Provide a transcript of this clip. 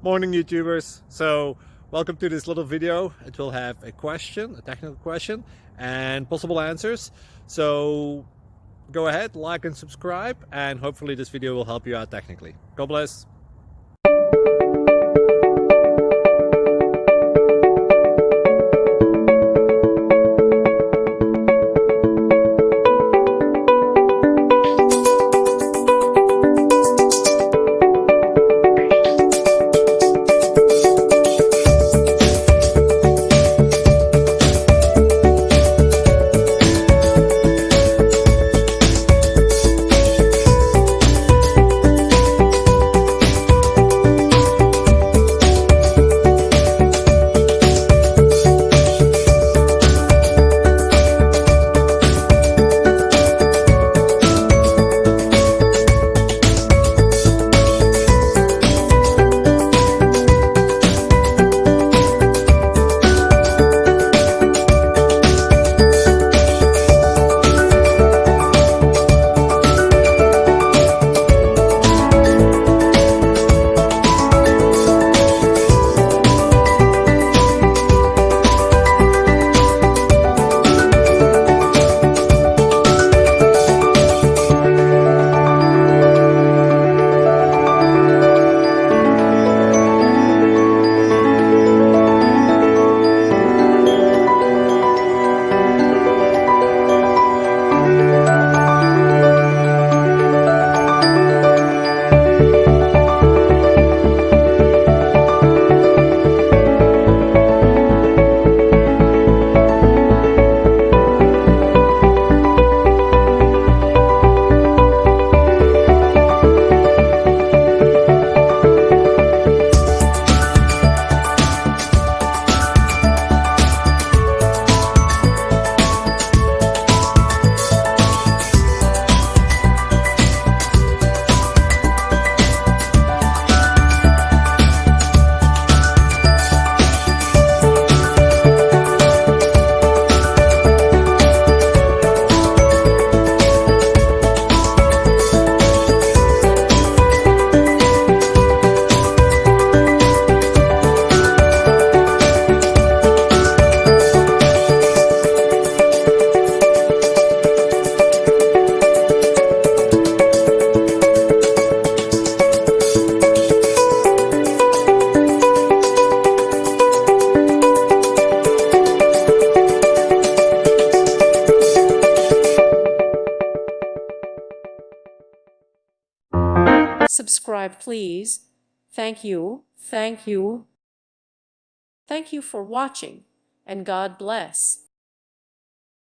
Morning YouTubers. So welcome to this little video. It will have a question, a technical question, and possible answers. So go ahead, like and subscribe, and hopefully this video will help you out technically. God bless. Subscribe, please. Thank you. Thank you. Thank you for watching, and God bless.